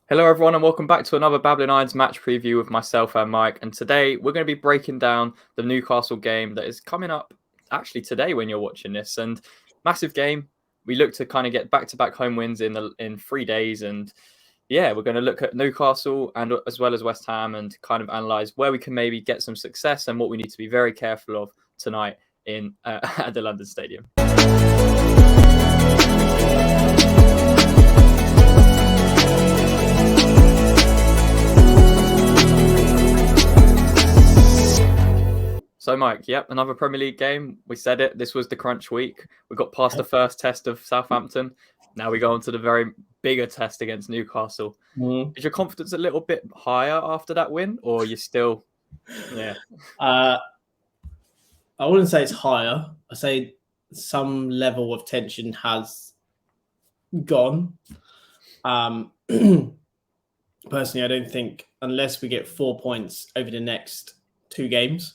Hello, everyone, and welcome back to another Babylon Irons match preview with myself and Mike. And today we're going to be breaking down the Newcastle game that is coming up actually today when you're watching this. And massive game. We look to kind of get back-to-back home wins in 3 days. And yeah, we're going to look at Newcastle and as well as West Ham and kind of analyze where we can maybe get some success and what we need to be very careful of tonight in at the London Stadium. So, Mike, yep, another Premier League game. We said it. This was the crunch week. We got past the first test of Southampton. Now we go on to the very bigger test against Newcastle. Is your confidence a little bit higher after that win, or are you still, yeah? I wouldn't say it's higher. I say some level of tension has gone. Personally, I don't think unless we get 4 points over the next 2 games,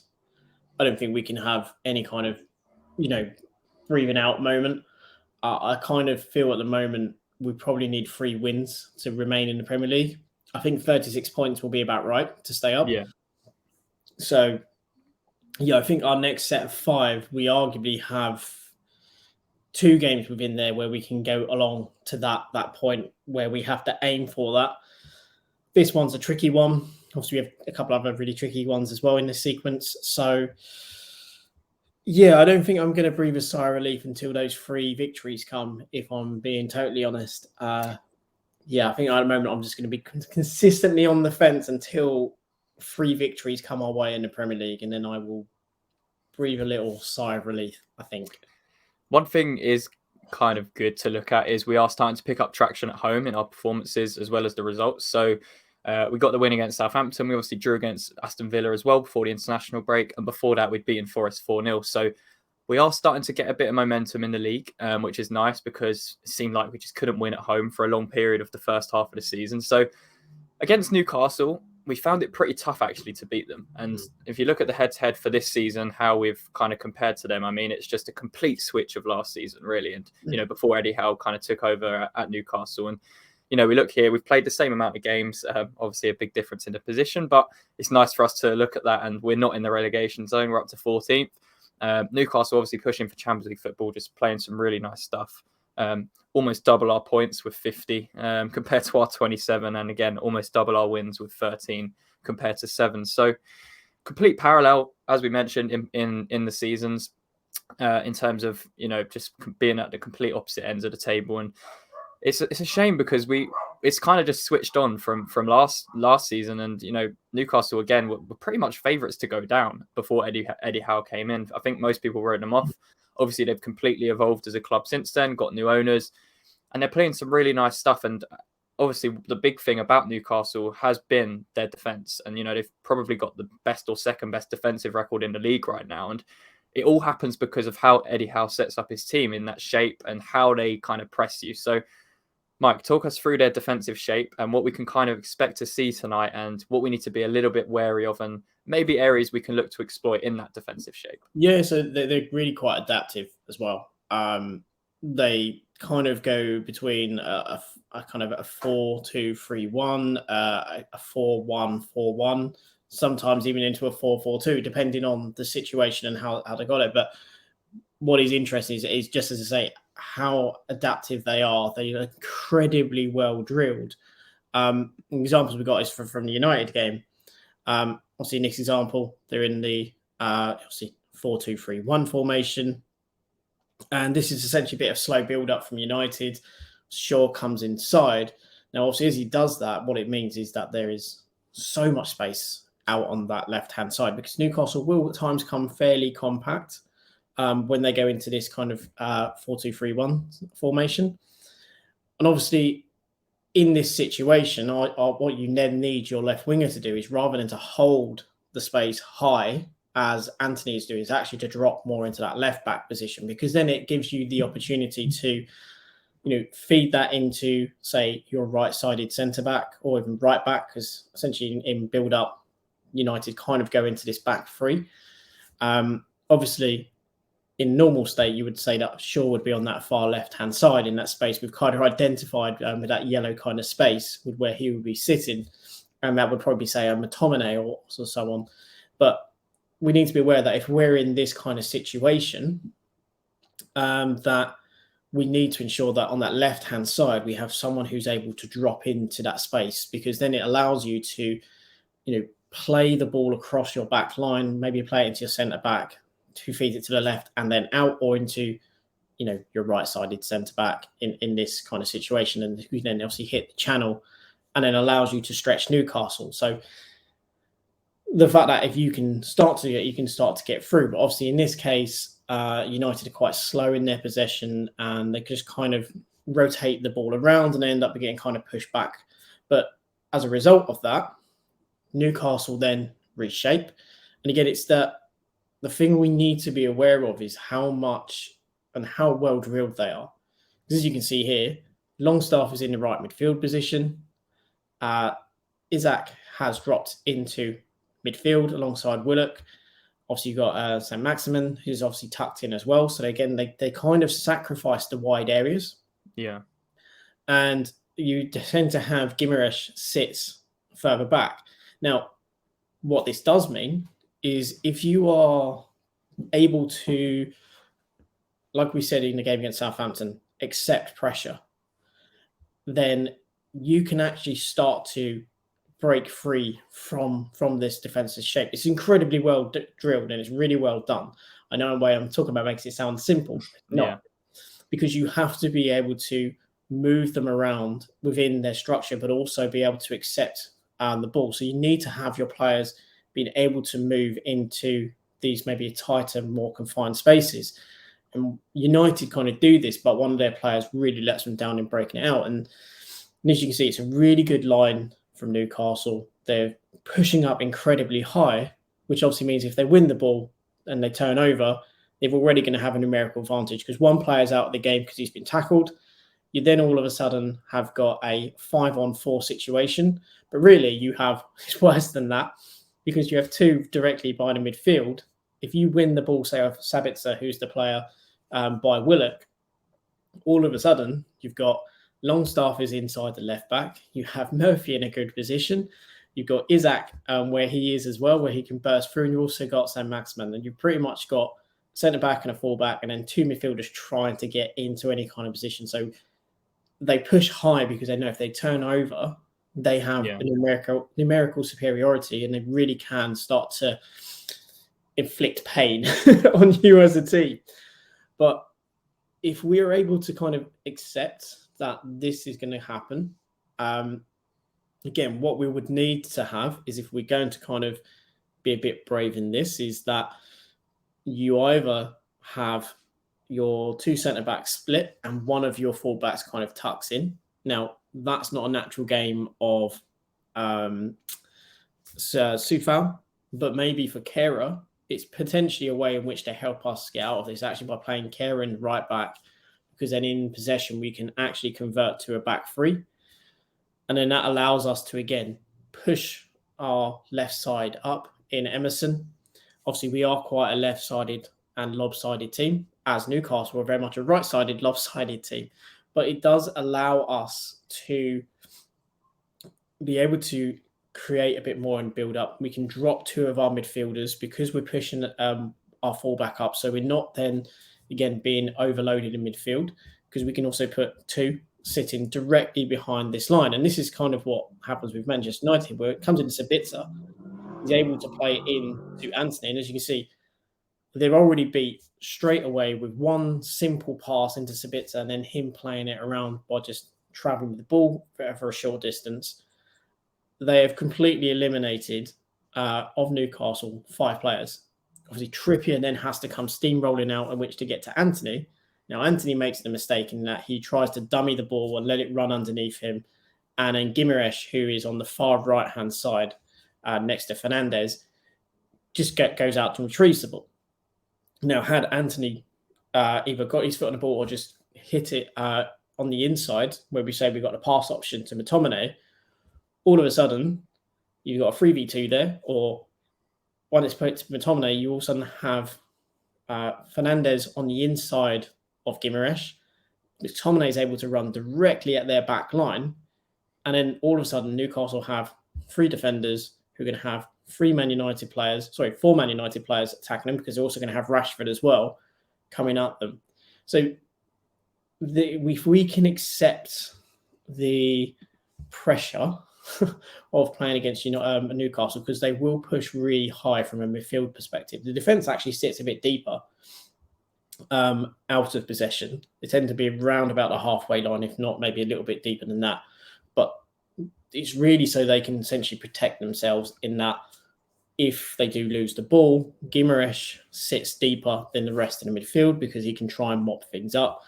I don't think we can have any kind of, breathing out moment. I kind of feel at the moment we probably need 3 wins to remain in the Premier League. I think 36 points will be about right to stay up. Yeah. So, yeah, I think our next set of 5, we arguably have 2 games within there where we can go along to that point where we have to aim for that. This one's a tricky one. Obviously, we have a couple of other really tricky ones as well in this sequence. So, yeah, I don't think I'm going to breathe a sigh of relief until those 3 victories come, if I'm being totally honest. I think at the moment I'm just going to be consistently on the fence until 3 victories come our way in the Premier League, and then I will breathe a little sigh of relief, I think. One thing is kind of good to look at is we are starting to pick up traction at home in our performances as well as the results. So we got the win against Southampton. We obviously drew against Aston Villa as well before the international break. And before that, we'd beaten Forest 4-0. So we are starting to get a bit of momentum in the league, which is nice because it seemed like we just couldn't win at home for a long period of the first half of the season. So against Newcastle, we found it pretty tough actually to beat them. And if you look at the head-to-head for this season, how we've kind of compared to them, I mean, it's just a complete switch of last season, really. And, before Eddie Howe kind of took over at Newcastle. And, we look here, we've played the same amount of games, obviously a big difference in the position, but it's nice for us to look at that. And we're not in the relegation zone. We're up to 14th. Newcastle obviously pushing for Champions League football, just playing some really nice stuff. Almost double our points with 50 compared to our 27. And again, almost double our wins with 13 compared to 7. So complete parallel, as we mentioned, in the seasons in terms of, just being at the complete opposite ends of the table. And it's a shame because it's kind of just switched on from last season. And, Newcastle, again, were pretty much favourites to go down before Eddie Howe came in. I think most people wrote them off. Obviously, they've completely evolved as a club since then, got new owners, and they're playing some really nice stuff. And obviously, the big thing about Newcastle has been their defence. And, they've probably got the best or second best defensive record in the league right now. And it all happens because of how Eddie Howe sets up his team in that shape and how they kind of press you. So, Mike, talk us through their defensive shape and what we can kind of expect to see tonight and what we need to be a little bit wary of and maybe areas we can look to exploit in that defensive shape. Yeah, so they're really quite adaptive as well. They kind of go between a kind of a 4-2-3-1, a 4-1-4-1, sometimes even into a 4-4-2, depending on the situation and how they got it. But what is interesting is just as I say, how adaptive they are. They are incredibly well drilled. Examples we got is from the United game. Obviously, Nick's example, they're in the obviously 4-2-3-1 formation. And this is essentially a bit of slow build-up from United. Shaw comes inside. Now, obviously, as he does that, what it means is that there is so much space out on that left-hand side because Newcastle will at times come fairly compact when they go into this kind of 4-2-3-1 formation. And obviously, in this situation, what you then need your left winger to do is rather than to hold the space high, as Anthony is doing, is actually to drop more into that left back position because then it gives you the opportunity to, feed that into, say, your right-sided centre-back or even right-back because essentially in build-up, United kind of go into this back three. Obviously, in normal state, you would say that Shaw would be on that far left-hand side in that space. We've kind of identified with that yellow kind of space with where he would be sitting. And that would probably say a McTominay or so on. But we need to be aware that if we're in this kind of situation, that we need to ensure that on that left-hand side, we have someone who's able to drop into that space, because then it allows you to, play the ball across your back line, maybe play it into your centre-back, who feeds it to the left and then out, or into, your right-sided centre-back in this kind of situation, and who then obviously hit the channel and then allows you to stretch Newcastle. So the fact that if you can start to get through, but obviously in this case, United are quite slow in their possession and they just kind of rotate the ball around and end up getting kind of pushed back. But as a result of that, Newcastle then reshape. And again, it's the thing we need to be aware of is how much and how well drilled they are. Because as you can see here, Longstaff is in the right midfield position. Isaac has dropped into midfield alongside Willock. Obviously, you've got Saint-Maximin, who's obviously tucked in as well. So again, they kind of sacrifice the wide areas. Yeah. And you tend to have Guimaraes sits further back. Now, what this does mean is if you are able to, like we said in the game against Southampton, accept pressure, then you can actually start to break free from this defensive shape. It's incredibly well drilled and it's really well done. I know the way I'm talking about makes it sound simple. No, because you have to be able to move them around within their structure, but also be able to accept the ball. So you need to have your players being able to move into these maybe tighter, more confined spaces. And United kind of do this, but one of their players really lets them down in breaking it out. And as you can see, it's a really good line from Newcastle. They're pushing up incredibly high, which obviously means if they win the ball and they turn over, they're already going to have a numerical advantage because one player's out of the game because he's been tackled. You then all of a sudden have got a 5-on-4 situation. But really, it's worse than that because you have two directly by the midfield. If you win the ball, say, off Sabitzer, who's the player by Willock, all of a sudden, you've got Longstaff is inside the left back. You have Murphy in a good position. You've got Isaac where he is as well, where he can burst through. And you've also got Saint-Maximin. And you've pretty much got centre-back and a full-back and then two midfielders trying to get into any kind of position. So they push high because they know if they turn over, they have a numerical superiority and they really can start to inflict pain on you as a team. But if we are able to kind of accept that this is going to happen, again, what we would need to have is if we're going to kind of be a bit brave in this, is that you either have your two centre-backs split and one of your full-backs kind of tucks in. Now, that's not a natural game of Soufal, but maybe for Kehrer, it's potentially a way in which to help us get out of this, actually by playing Kehrer in right back, because then in possession, we can actually convert to a back three. And then that allows us to, again, push our left side up in Emerson. Obviously, we are quite a left-sided and lopsided team, as Newcastle are very much a right-sided, lopsided team. But it does allow us to be able to create a bit more and build up. We can drop two of our midfielders because we're pushing our fullback up. So we're not then, again, being overloaded in midfield, because we can also put two sitting directly behind this line. And this is kind of what happens with Manchester United, where it comes into Sabitzer. He's able to play in to Anthony. And as you can see, they've already beat straight away with one simple pass into Sabitzer and then him playing it around by just traveling with the ball for a short distance. They have completely eliminated of Newcastle 5 players. Obviously, Trippier then has to come steamrolling out in which to get to Anthony. Now, Anthony makes the mistake in that he tries to dummy the ball and let it run underneath him. And then Guimaraes, who is on the far right-hand side next to Fernandez, just goes out to retrieve the ball. Now, had Anthony either got his foot on the ball or just hit it on the inside, where we say we got a pass option to McTominay, all of a sudden, you've got a 3v2 there, or when it's put to McTominay, you all of a sudden have Fernandez on the inside of Guimaraes. McTominay is able to run directly at their back line. And then all of a sudden, Newcastle have 3 defenders who are going to have 4 Man United players attacking them, because they're also going to have Rashford as well coming at them. So if we can accept the pressure of playing against Newcastle, because they will push really high from a midfield perspective. The defence actually sits a bit deeper out of possession. They tend to be around about the halfway line, if not maybe a little bit deeper than that. But it's really so they can essentially protect themselves in that if they do lose the ball, Guimaraes sits deeper than the rest of the midfield because he can try and mop things up.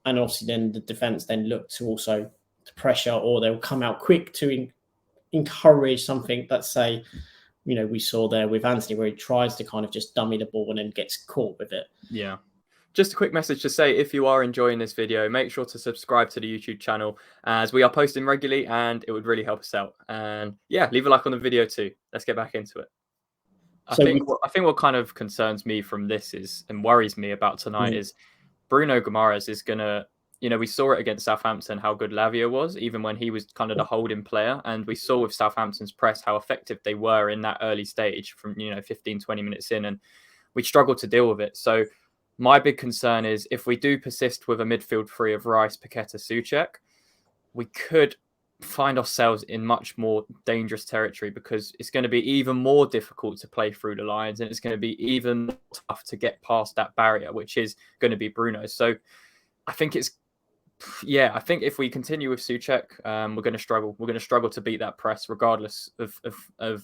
And obviously then the defence then look to also to pressure, or they'll come out quick to encourage something that, say, we saw there with Anthony, where he tries to kind of just dummy the ball and then gets caught with it. Yeah. Just a quick message to say, if you are enjoying this video, make sure to subscribe to the YouTube channel, as we are posting regularly and it would really help us out. And yeah, leave a like on the video too. Let's get back into it. I think what kind of concerns me from this and worries me about tonight is Bruno Guimaraes is going to, we saw it against Southampton, how good Lavia was, even when he was kind of the holding player. And we saw with Southampton's press how effective they were in that early stage from, 15, 20 minutes in, and we struggled to deal with it. So my big concern is if we do persist with a midfield 3 of Rice, Paqueta, Soucek, we could find ourselves in much more dangerous territory, because it's going to be even more difficult to play through the lines, and it's going to be even tough to get past that barrier, which is going to be Bruno. So I think if we continue with Soucek, we're going to struggle. We're going to struggle to beat that press, regardless of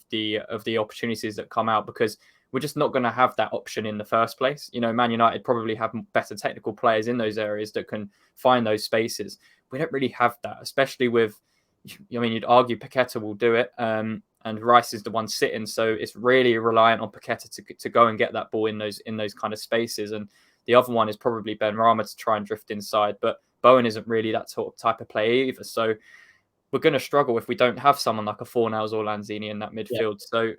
the opportunities that come out, because we're just not going to have that option in the first place. Man United probably have better technical players in those areas that can find those spaces. We don't really have that, especially with, you'd argue Paqueta will do it, and Rice is the one sitting, so it's really reliant on Paqueta to go and get that ball in those kind of spaces, and the other one is probably Ben Rama to try and drift inside. But Bowen isn't really that sort of type of player either, so we're going to struggle if we don't have someone like a Fornals or Lanzini in that midfield. Yeah. So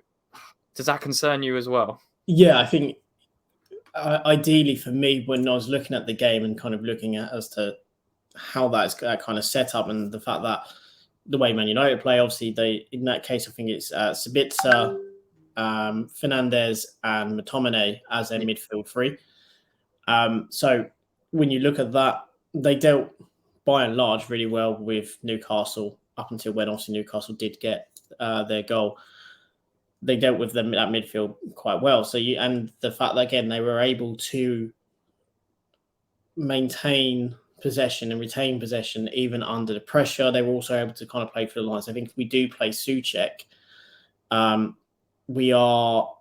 does that concern you as well? Yeah, I think ideally for me, when I was looking at the game and kind of looking at as to how that's kind of set up, and the fact that the way Man United play, obviously in that case, I think it's Sabitzer, Fernandez and McTominay as their midfield 3. So when you look at that, they dealt by and large really well with Newcastle up until when obviously Newcastle did get their goal. They dealt with them at midfield quite well. So and the fact that, again, they were able to maintain possession and retain possession even under the pressure. They were also able to kind of play for the lines. I think if we do play Soucek, we are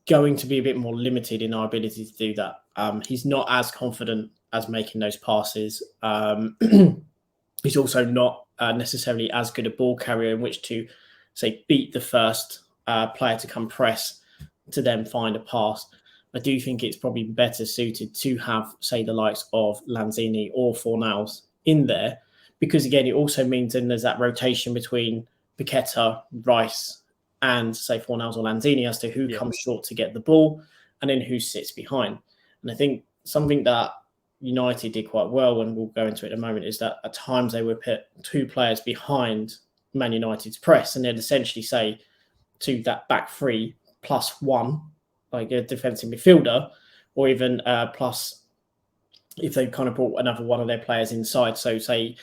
going to be a bit more limited in our ability to do that. He's not as confident as making those passes. He's also not necessarily as good a ball carrier in which to, say, beat the first player to come press to then find a pass. I do think it's probably better suited to have, say, the likes of Lanzini or Fornals in there, because, again, it also means then there's that rotation between Paqueta, Rice, and, say, Fornals or Lanzini as to who comes short to get the ball and then who sits behind. And I think something that United did quite well, and we'll go into it in a moment, is that at times they would put 2 players behind Man United's press, and they'd essentially say to that back 3 plus 1, like a defensive midfielder, or even plus if they kind of brought another one of their players inside. So say,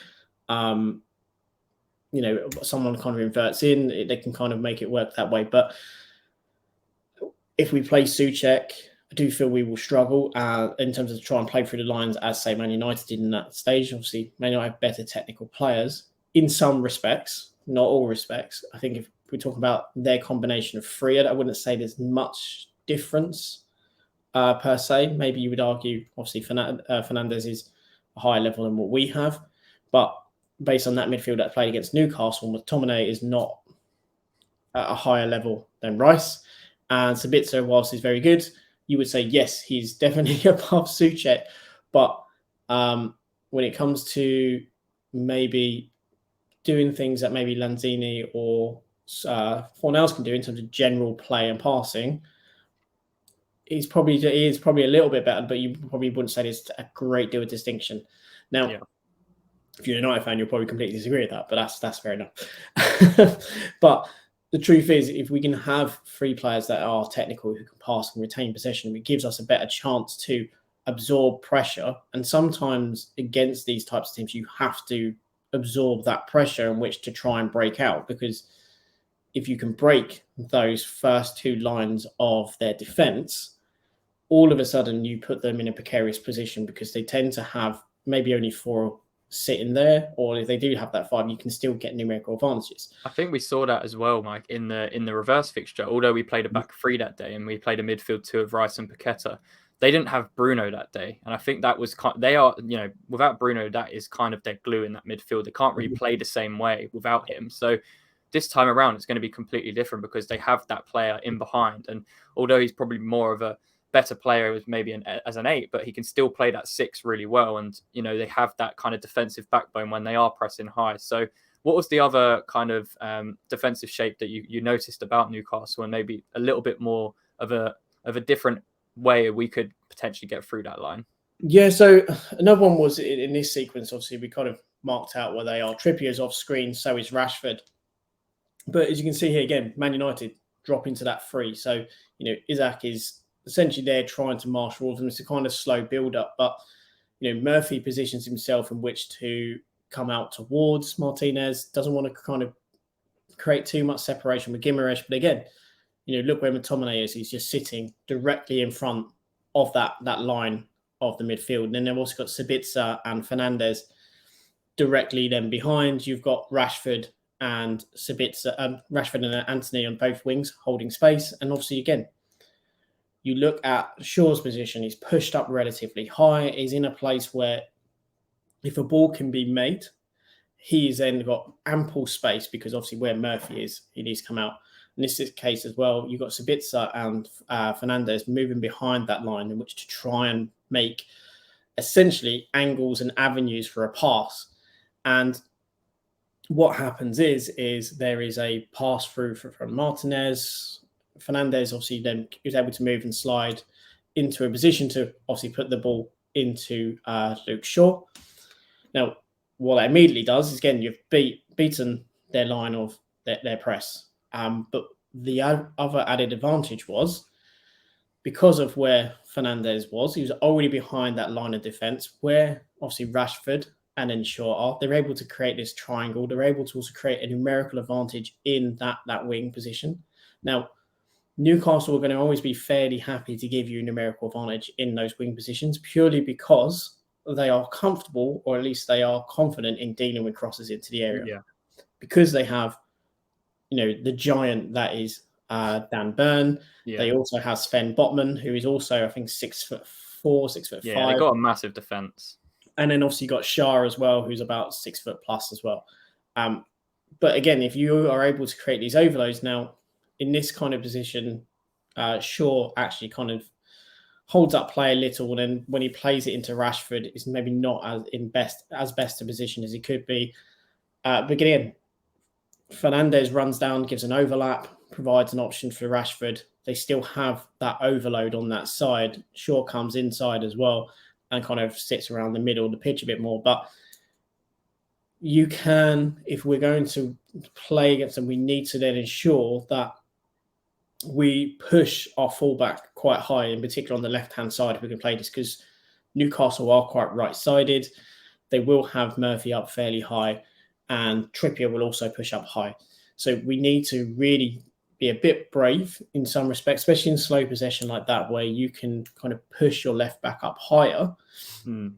someone kind of inverts in, they can kind of make it work that way. But if we play Soucek, I do feel we will struggle in terms of trying to play through the lines as, say, Man United did in that stage. Obviously, Man United have better technical players in some respects, not all respects. I think if we talk about their combination of 3, I wouldn't say there's much difference per se. Maybe you would argue, obviously, Fernandez is a higher level than what we have. But based on that midfield that played against Newcastle, McTominay is not at a higher level than Rice. And Sabitzer, whilst he's very good, you would say, yes, he's definitely above Soucek. But when it comes to maybe doing things that maybe Lanzini or Fornals can do in terms of general play and passing, he is probably a little bit better, but you probably wouldn't say there's a great deal of distinction. Now, if you're a United fan, you'll probably completely disagree with that, but that's fair enough. But the truth is, if we can have three players that are technical, who can pass and retain possession, it gives us a better chance to absorb pressure. And sometimes against these types of teams, you have to absorb that pressure in which to try and break out, because if you can break those first two lines of their defense, all of a sudden you put them in a precarious position, because they tend to have maybe only four sitting there, or if they do have that five, you can still get numerical advantages. I think we saw that as well, Mike, in the reverse fixture. Although we played a back three that day and we played a midfield two of Rice and Paqueta, they didn't have Bruno that day, and I think that was they are, without Bruno, that is kind of their glue in that midfield. They can't really play the same way without him. So this time around, it's going to be completely different, because they have that player in behind, and although he's probably more of a better player as maybe as an 8, but he can still play that 6 really well. And, they have that kind of defensive backbone when they are pressing high. So what was the other kind of defensive shape that you noticed about Newcastle, and maybe a little bit more of a different way we could potentially get through that line? Yeah, so another one was in this sequence, obviously, we kind of marked out where they are. Trippier's off screen, so is Rashford. But as you can see here, again, Man United drop into that 3. So, Isaac is essentially they're trying to marshal all of them. It's a kind of slow build-up, but Murphy positions himself in which to come out towards Martinez. Doesn't want to kind of create too much separation with Guimaraes, but again, look where McTominay is. He's just sitting directly in front of that line of the midfield. And then they've also got Sabitzer and Fernandez directly then behind. You've got Rashford and Rashford and Anthony on both wings holding space, and obviously again, you look at Shaw's position, he's pushed up relatively high. He's in a place where if a ball can be made, he's then got ample space, because obviously where Murphy is, he needs to come out. In this case as well, you've got Sabitzer and Fernandez moving behind that line in which to try and make essentially angles and avenues for a pass. And what happens is there is a pass through from Martinez. Fernandez obviously then is able to move and slide into a position to obviously put the ball into Luke Shaw. Now, what that immediately does is, again, you've beaten their line of their press. But the other added advantage was, because of where Fernandez was, he was already behind that line of defence, where obviously Rashford and then Shaw are. They're able to create this triangle. They're able to also create a numerical advantage in that wing position. Now, Newcastle are going to always be fairly happy to give you a numerical advantage in those wing positions, purely because they are comfortable, or at least they are confident in dealing with crosses into the area. Yeah. Because they have, the giant that is Dan Burn. Yeah. They also have Sven Botman, who is also, I think, 6'4", 6'5". Yeah, they got a massive defense. And then obviously you got Shah as well, who's about 6 foot plus as well. But again, if you are able to create these overloads now, in this kind of position, Shaw actually kind of holds up play a little, and then when he plays it into Rashford, it's maybe not as best a position as he could be. But again, Fernandez runs down, gives an overlap, provides an option for Rashford. They still have that overload on that side. Shaw comes inside as well and kind of sits around the middle of the pitch a bit more. But you can, if we're going to play against them, we need to then ensure that we push our fullback quite high, in particular on the left-hand side, if we can play this, because Newcastle are quite right-sided. They will have Murphy up fairly high, and Trippier will also push up high. So we need to really be a bit brave in some respects, especially in slow possession like that, where you can kind of push your left back up higher and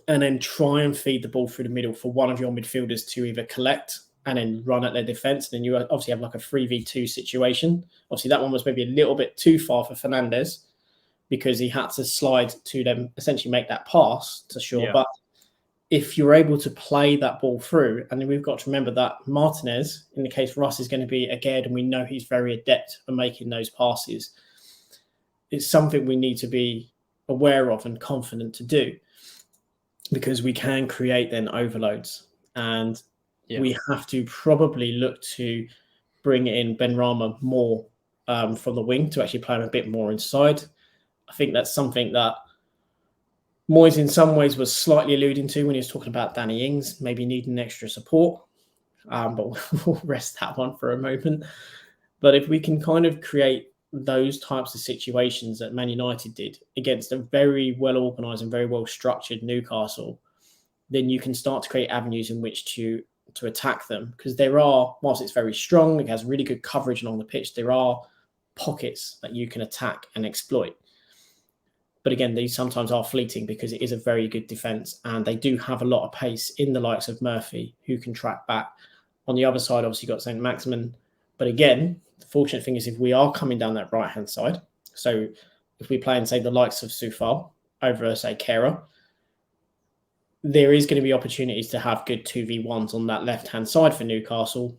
then try and feed the ball through the middle for one of your midfielders to either collect and then run at their defence. Then you obviously have like a 3v2 situation. Obviously, that one was maybe a little bit too far for Fernandez, because he had to slide to them, essentially make that pass to Shaw. Yeah. But if you're able to play that ball through, and then we've got to remember that Martinez, in the case for us, is going to be again, and we know he's very adept at making those passes. It's something we need to be aware of and confident to do, because we can create then overloads. And we have to probably look to bring in Benrahma more from the wing to actually play him a bit more inside. I think that's something that Moyes in some ways was slightly alluding to when he was talking about Danny Ings maybe needing extra support. But we'll rest that one for a moment. But if we can kind of create those types of situations that Man United did against a very well organised and very well structured Newcastle, then you can start to create avenues in which to attack them. Because there are, whilst it's very strong, it has really good coverage along the pitch, there are pockets that you can attack and exploit. But again, these sometimes are fleeting because it is a very good defence and they do have a lot of pace in the likes of Murphy who can track back. On the other side, obviously, you've got St. Maximin. But again, the fortunate thing is if we are coming down that right-hand side, so if we play in, say, the likes of Soufal over, say, Kera, there is going to be opportunities to have good 2v1s on that left-hand side for Newcastle,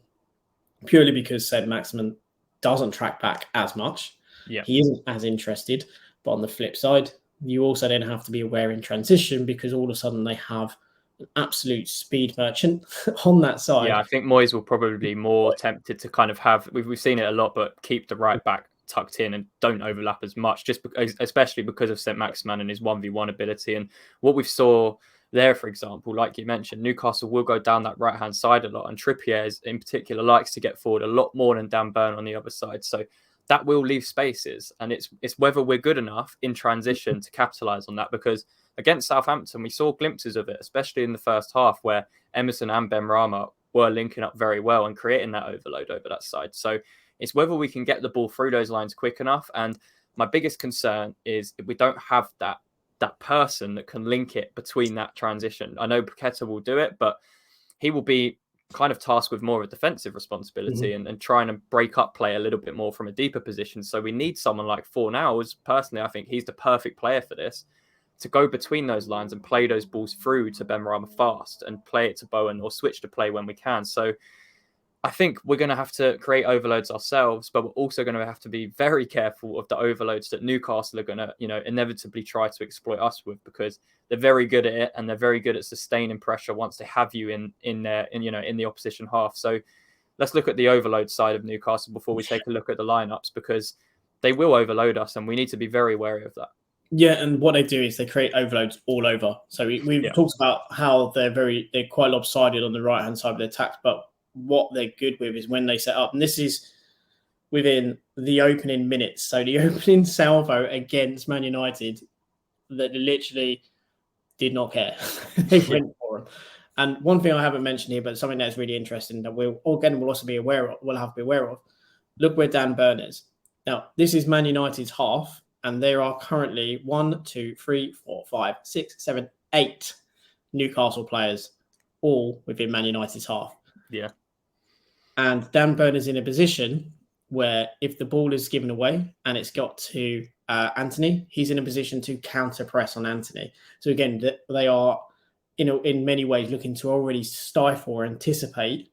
purely because St. Maximin doesn't track back as much. Yeah. He isn't as interested. But on the flip side, you also then have to be aware in transition because all of a sudden they have an absolute speed merchant on that side. Yeah, I think Moyes will probably be more tempted to kind of have, we've seen it a lot, but keep the right back tucked in and don't overlap as much, just because, especially because of St. Maximin and his 1v1 ability. And what we saw there, for example, like you mentioned, Newcastle will go down that right-hand side a lot. And Trippier in particular likes to get forward a lot more than Dan Burn on the other side. So that will leave spaces, and it's whether we're good enough in transition to capitalise on that, because against Southampton, we saw glimpses of it, especially in the first half, where Emerson and Benrahma were linking up very well and creating that overload over that side. So it's whether we can get the ball through those lines quick enough. And my biggest concern is if we don't have that person that can link it between that transition. I know Paqueta will do it, but he will be kind of tasked with more of a defensive responsibility and trying to break up play a little bit more from a deeper position. So we need someone like Fornals. Personally, I think he's the perfect player for this, to go between those lines and play those balls through to Benrahma fast and play it to Bowen or switch to play when we can. So I think we're going to have to create overloads ourselves, but we're also going to have to be very careful of the overloads that Newcastle are going to, inevitably try to exploit us with, because they're very good at it and they're very good at sustaining pressure once they have you in the opposition half. So let's look at the overload side of Newcastle before we take a look at the lineups, because they will overload us and we need to be very wary of that. Yeah, and what they do is they create overloads all over. So we've talked about how they're quite lopsided on the right-hand side of their attacks, but what they're good with is when they set up. And this is within the opening minutes. So the opening salvo against Man United, that literally did not care. They went for them. And one thing I haven't mentioned here, but something that's really interesting that we'll also be aware of, we'll have to be aware of. Look where Dan Burn is. Now, this is Man United's half, and there are currently 1, 2, 3, 4, 5, 6, 7, 8 Newcastle players, all within Man United's half. Yeah. And Dan Burn is in a position where if the ball is given away and it's got to Anthony, he's in a position to counter press on Anthony. So again, they are in many ways looking to already stifle or anticipate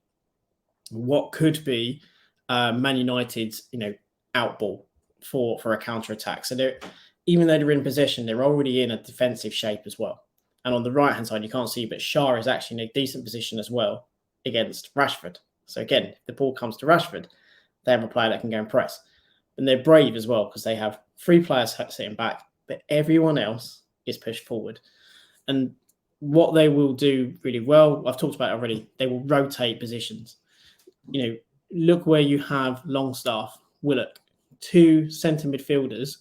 what could be Man United's outball for a counter attack. So even though they're in possession, they're already in a defensive shape as well. And on the right hand side, you can't see, but Shah is actually in a decent position as well against Rashford. So again, if the ball comes to Rashford, they have a player that can go and press. And they're brave as well because they have 3 players sitting back, but everyone else is pushed forward. And what they will do really well, I've talked about it already, they will rotate positions. Look where you have Longstaff, Willock, 2 centre midfielders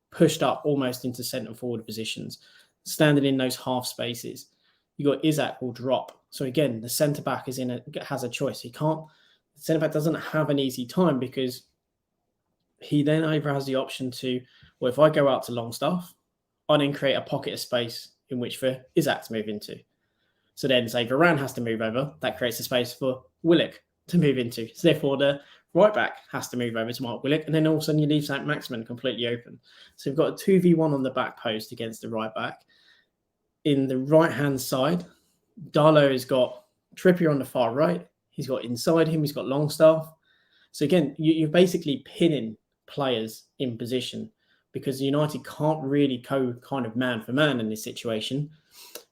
pushed up almost into centre forward positions, standing in those half spaces. You got Isak will drop. So again, the centre back has a choice. The centre back doesn't have an easy time because he then either has the option to, well, if I go out to Longstaff, I then create a pocket of space in which for Isak to move into. So then say Varane has to move over, that creates a space for Willock to move into. So therefore the right back has to move over to Mark Willock, and then all of a sudden you leave St. Maximin completely open. So you've got a 2v1 on the back post against the right back. In the right-hand side, Darlow has got Trippier on the far right. He's got inside him, he's got Longstaff. So again, you're basically pinning players in position because United can't really go kind of man for man in this situation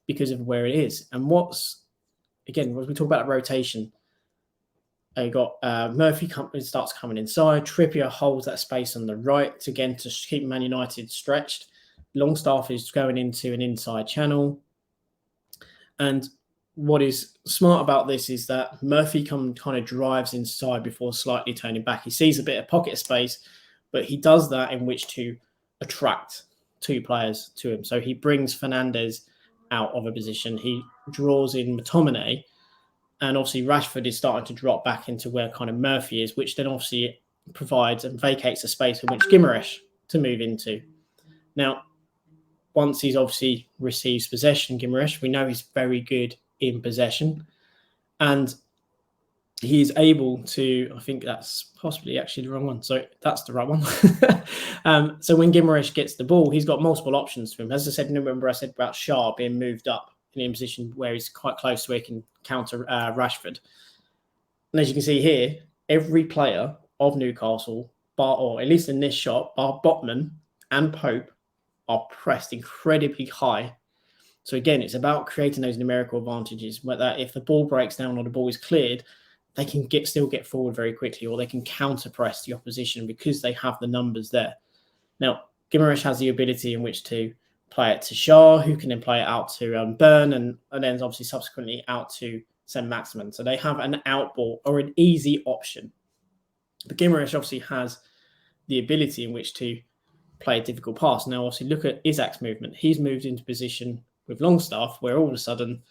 because of where it is. And when we talk about rotation, You got Murphy starts coming inside. Trippier holds that space on the right to keep Man United stretched. Longstaff is going into an inside channel. And what is smart about this is that Murphy kind of drives inside before slightly turning back. He sees a bit of pocket space, but he does that in which to attract two players to him. So he brings Fernandes out of a position. He draws in McTominay. And obviously Rashford is starting to drop back into where kind of Murphy is, which then obviously provides and vacates a space in which Guimaraes to move into. Now, once he's obviously receives possession, Guimaraes, we know he's very good in possession. And he's able to, I think that's possibly actually the wrong one. So that's the right one. So when Guimaraes gets the ball, he's got multiple options to him. As I said, remember I said about Shaw being moved up in a position where he's quite close to where he can counter Rashford. And as you can see here, every player of Newcastle, or at least in this shot, bar Botman and Pope, are pressed incredibly high. So again, it's about creating those numerical advantages, whether if the ball breaks down or the ball is cleared, they can still get forward very quickly, or they can counter press the opposition because they have the numbers there. Now, Guimaraes has the ability in which to play it to Shaw, who can then play it out to Burn, and then obviously subsequently out to Saint-Maximin. So they have an out ball or an easy option. But Guimaraes obviously has the ability in which to play a difficult pass. Now, obviously, look at Isak's movement. He's moved into position with Longstaff, where all of a sudden,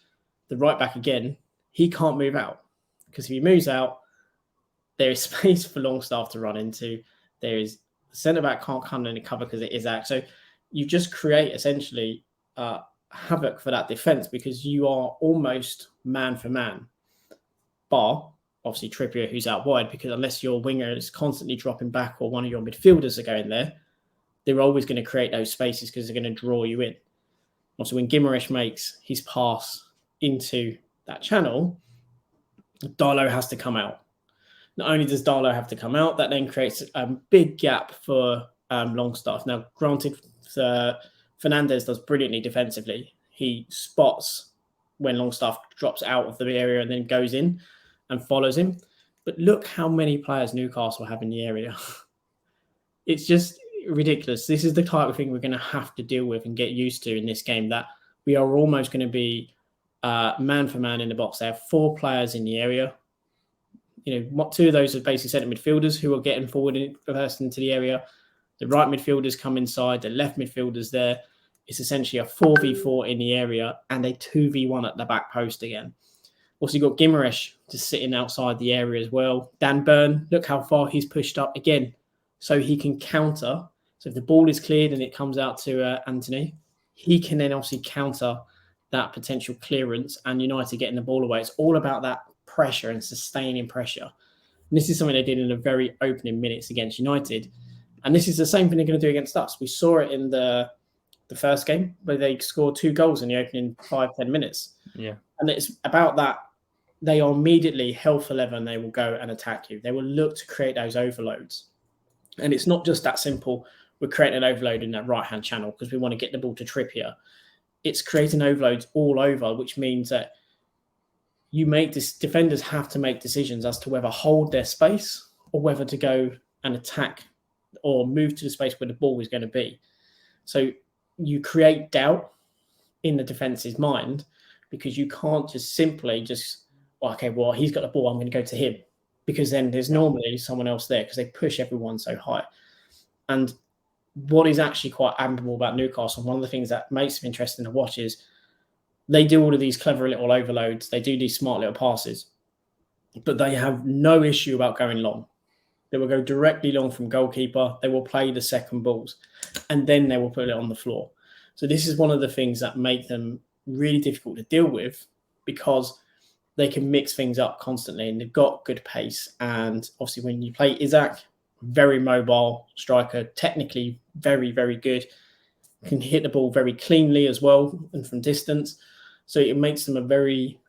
the right back again, he can't move out. Because if he moves out, there is space for Longstaff to run into. There is the centre-back can't come in and cover because it is Isak. So you just create essentially havoc for that defence because you are almost man for man. Bar, obviously, Trippier, who's out wide, because unless your winger is constantly dropping back or one of your midfielders are going there, they're always going to create those spaces because they're going to draw you in. Also, when Guimaraes makes his pass into that channel, Darlow has to come out. Not only does Darlow have to come out, that then creates a big gap for Longstaff. Now, granted, Fernandes does brilliantly defensively. He spots when Longstaff drops out of the area and then goes in and follows him. But look how many players Newcastle have in the area. It's just ridiculous. This is the type of thing we're going to have to deal with and get used to in this game, that we are almost going to be man for man in the box. They have 4 players in the area. You know, 2 of those are basically centre midfielders who are getting forward first into the area. The right midfielders come inside. The left midfielders there. It's essentially a 4v4 in the area and a 2v1 at the back post again. Also, you've got Guimaraes just sitting outside the area as well. Dan Burn, look how far he's pushed up again, so he can counter. So if the ball is cleared and it comes out to Anthony, he can then obviously counter that potential clearance and United getting the ball away. It's all about that pressure and sustaining pressure. And this is something they did in the very opening minutes against United. And this is the same thing they're going to do against us. We saw it in the first game where they scored 2 goals in the opening 5-10 minutes. Yeah. And it's about that. They are immediately hell for leather and they will go and attack you. They will look to create those overloads. And it's not just that simple. We're creating an overload in that right-hand channel because we want to get the ball to Trippier. It's creating overloads all over, which means that defenders have to make decisions as to whether hold their space or whether to go and attack or move to the space where the ball is going to be. So you create doubt in the defense's mind because you can't just simply okay, well, he's got the ball, I'm going to go to him, because then there's normally someone else there because they push everyone so high. And what is actually quite admirable about Newcastle, one of the things that makes them interesting to watch is they do all of these clever little overloads. They do these smart little passes, but they have no issue about going long. They will go directly long from goalkeeper. They will play the second balls and then they will put it on the floor. So this is one of the things that make them really difficult to deal with because they can mix things up constantly and they've got good pace. And obviously when you play Isak, very mobile striker, technically very, very good, can hit the ball very cleanly as well and from distance. So it makes them a very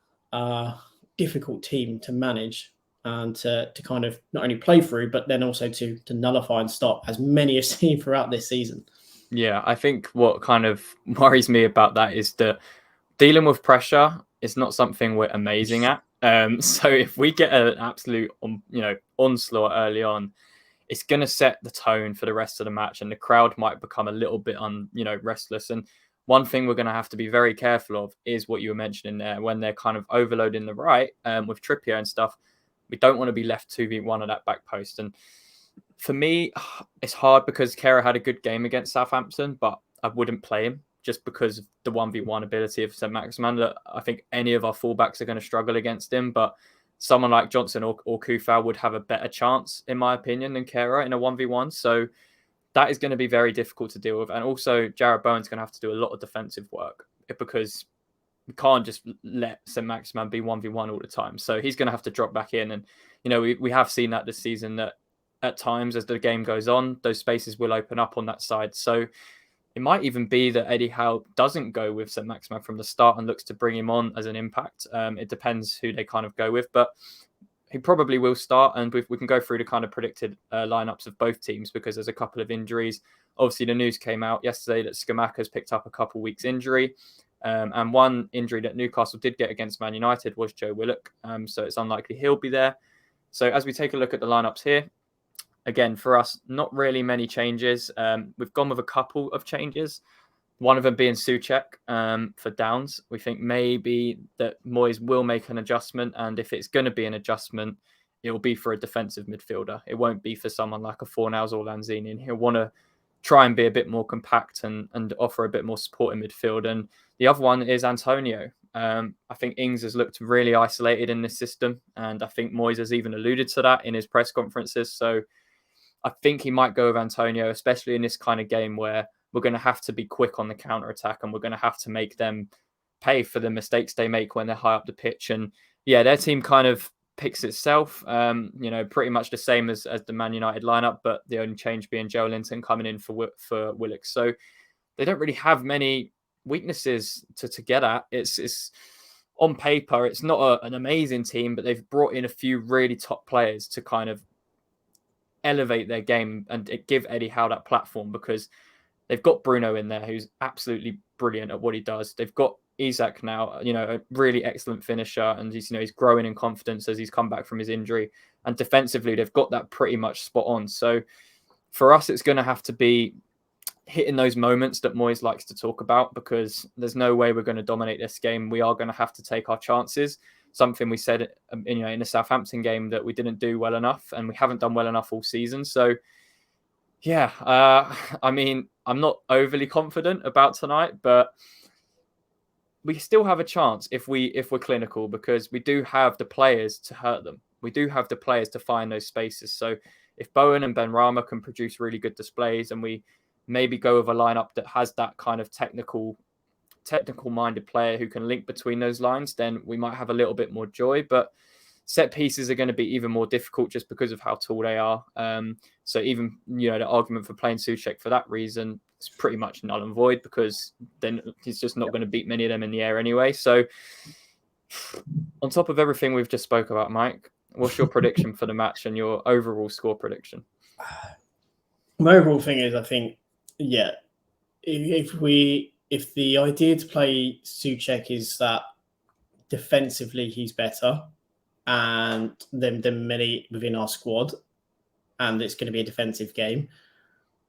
difficult team to manage and to kind of not only play through, but then also to nullify and stop, as many have seen throughout this season. Yeah, I think what kind of worries me about that is that dealing with pressure is not something we're amazing at. So if we get an absolute, onslaught early on, it's going to set the tone for the rest of the match, and the crowd might become a little bit restless. And one thing we're going to have to be very careful of is what you were mentioning there, when they're kind of overloading the right with Trippier and stuff. We don't want to be left 2v1 at that back post. And for me, it's hard because Kera had a good game against Southampton, but I wouldn't play him just because of the 1v1 ability of St. Maximin. I think any of our fullbacks are going to struggle against him, but someone like Johnson or Kufau would have a better chance, in my opinion, than Kera in a 1v1. So that is going to be very difficult to deal with. And also, Jarrod Bowen's going to have to do a lot of defensive work because we can't just let St. Maximin be 1v1 all the time. So he's going to have to drop back in. And, we have seen that this season, that at times as the game goes on, those spaces will open up on that side. So it might even be that Eddie Howe doesn't go with St. Maximin from the start and looks to bring him on as an impact. It depends who they kind of go with, but he probably will start. And we can go through the kind of predicted lineups of both teams because there's a couple of injuries. Obviously, the news came out yesterday that Scamacca's picked up a couple weeks injury. And one injury that Newcastle did get against Man United was Joe Willock. So it's unlikely he'll be there. So as we take a look at the lineups here, again, for us, not really many changes. We've gone with a couple of changes. One of them being Soucek for Downs. We think maybe that Moyes will make an adjustment. And if it's going to be an adjustment, it will be for a defensive midfielder. It won't be for someone like a Fornals or Lanzini. And he'll want to try and be a bit more compact and offer a bit more support in midfield. And the other one is Antonio. I think Ings has looked really isolated in this system. And I think Moyes has even alluded to that in his press conferences. So I think he might go with Antonio, especially in this kind of game where we're going to have to be quick on the counter-attack and we're going to have to make them pay for the mistakes they make when they're high up the pitch. And yeah, their team kind of picks itself, pretty much the same as the Man United lineup, but the only change being Joe Linton coming in for Willock. So they don't really have many weaknesses to get at. It's on paper, it's not an amazing team, but they've brought in a few really top players to kind of elevate their game and give Eddie Howe that platform, because they've got Bruno in there who's absolutely brilliant at what he does. They've got Isak now, a really excellent finisher, and he's growing in confidence as he's come back from his injury. And defensively, they've got that pretty much spot on. So for us, it's going to have to be hitting those moments that Moyes likes to talk about, because there's no way we're going to dominate this game. We are going to have to take our chances. Something we said, in the Southampton game, that we didn't do well enough, and we haven't done well enough all season. So, yeah, I'm not overly confident about tonight, but we still have a chance if we're clinical, because we do have the players to hurt them. We do have the players to find those spaces. So if Bowen and Benrahma can produce really good displays, and we maybe go with a lineup that has that kind of technical-minded player who can link between those lines, then we might have a little bit more joy. But set pieces are going to be even more difficult just because of how tall they are. So even, the argument for playing Soucek for that reason is pretty much null and void, because then he's just not going to beat many of them in the air anyway. So on top of everything we've just spoke about, Mike, what's your prediction for the match and your overall score prediction? My overall thing is, I think, if the idea to play Soucek is that defensively he's better and than many within our squad, and it's going to be a defensive game,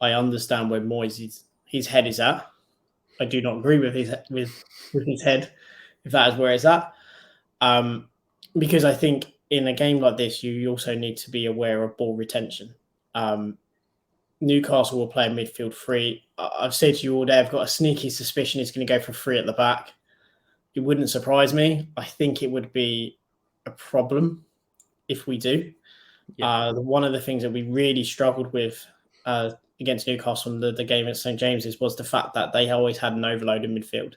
I understand where Moyes his head is at. I do not agree with his head, if that is where it's at, because I think in a game like this you also need to be aware of ball retention. Newcastle will play midfield three. I've said to you all day, I've got a sneaky suspicion he's going to go for three at the back. It wouldn't surprise me. I think it would be a problem if we do. Yeah. One of the things that we really struggled with against Newcastle in the game at St. James's was the fact that they always had an overload in midfield.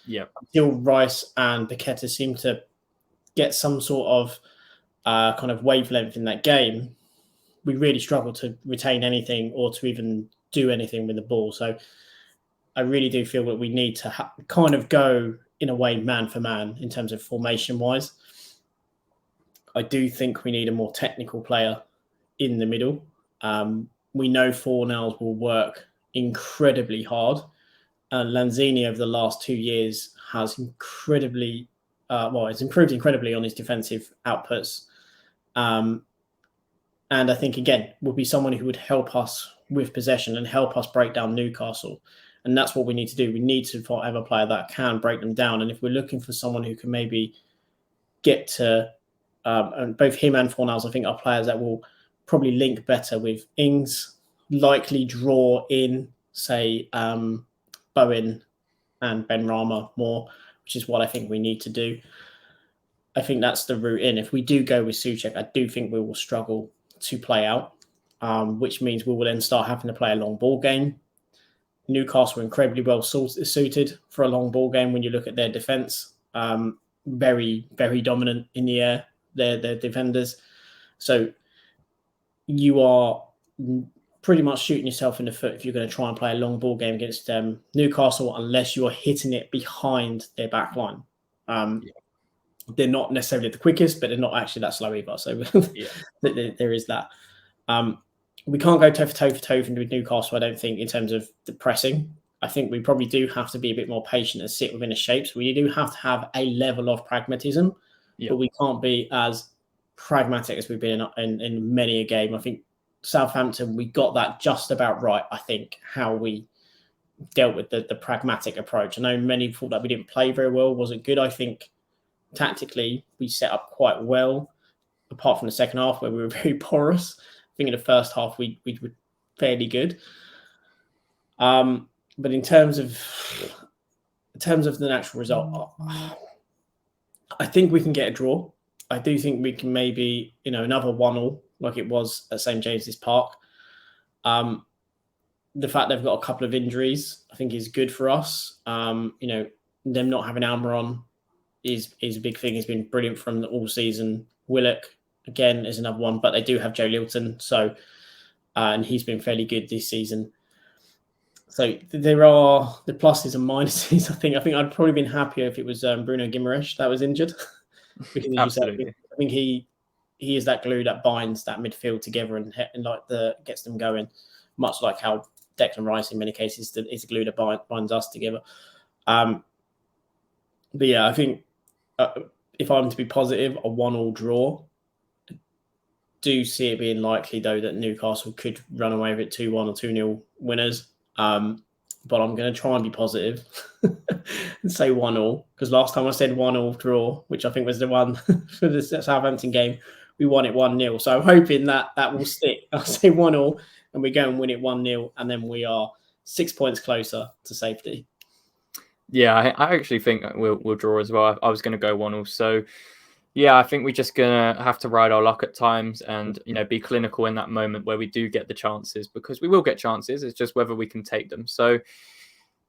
Yeah. Until Rice and Paqueta seemed to get some sort of kind of wavelength in that game, we really struggled to retain anything or to even do anything with the ball. So I really do feel that we need to kind of go, in a way, man for man in terms of formation-wise. I do think we need a more technical player in the middle. We know Fornals will work incredibly hard. Lanzini over the last 2 years has incredibly It's improved incredibly on his defensive outputs. And I think, again, will be someone who would help us with possession and help us break down Newcastle. And that's what we need to do. We need to have a player that can break them down. And if we're looking for someone who can maybe get to, and both him and Fornals, I think, are players that will probably link better with Ings, likely draw in, say, Bowen and Ben Rama more, which is what I think we need to do. I think that's the route in. If we do go with Soucek, I do think we will struggle to play out, which means we will then start having to play a long ball game. Newcastle are incredibly well suited for a long ball game when you look at their defence. Very, very dominant in the air, their defenders. So you are pretty much shooting yourself in the foot if you're going to try and play a long ball game against Newcastle, unless you are hitting it behind their back line. They're not necessarily the quickest, but they're not actually that slow either. So there is that. We can't go toe for toe with Newcastle, I don't think, in terms of the pressing. I think we probably do have to be a bit more patient and sit within a shape. So we do have to have a level of pragmatism, but we can't be as pragmatic as we've been in many a game. I think Southampton, we got that just about right, I think, how we dealt with the pragmatic approach. I know many thought that we didn't play very well, wasn't good. I think tactically we set up quite well, apart from the second half where we were very porous. I think in the first half we were fairly good. But in terms of the natural result, I think we can get a draw. I do think we can maybe, another 1-1 like it was at St James's Park. The fact they've got a couple of injuries, I think, is good for us. Them not having Almiron is a big thing. He's been brilliant from all season. Willock, again, is another one, but they do have Joe Lilton, so and he's been fairly good this season. So there are the pluses and minuses. I think I'd probably been happier if it was Bruno Guimaraes that was injured. Because Absolutely. I think he is that glue that binds that midfield together and gets them going, much like how Declan Rice in many cases is the glue that binds us together. But yeah, I think if I'm to be positive, a 1-1 draw. I do see it being likely though that Newcastle could run away with it 2-1 or 2-0 winners. But I'm going to try and be positive and say 1-1, because last time I said 1-1 draw, which I think was the one for the Southampton game, we won it 1-0. So I'm hoping that will stick. I'll say 1-1 and we go and win it 1-0, and then we are 6 points closer to safety. Yeah, I actually think we'll draw as well. I was going to go 1-1. So yeah, I think we're just going to have to ride our luck at times and, be clinical in that moment where we do get the chances, because we will get chances. It's just whether we can take them. So,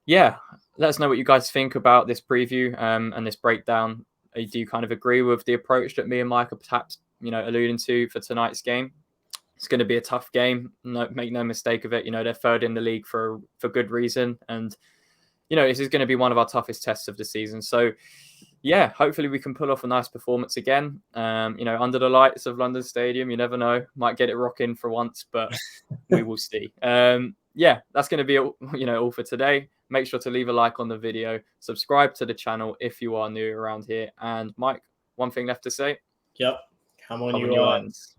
yeah, let us know what you guys think about this preview and this breakdown. Do you kind of agree with the approach that me and Mike are perhaps, alluding to for tonight's game? It's going to be a tough game. Make no mistake of it. They're third in the league for good reason. And, this is going to be one of our toughest tests of the season. So, yeah, hopefully we can pull off a nice performance again. Under the lights of London Stadium, you never know. Might get it rocking for once, but we will see. Yeah, that's going to be all for today. Make sure to leave a like on the video, subscribe to the channel if you are new around here. And Mike, one thing left to say. Yep, come on, you irons.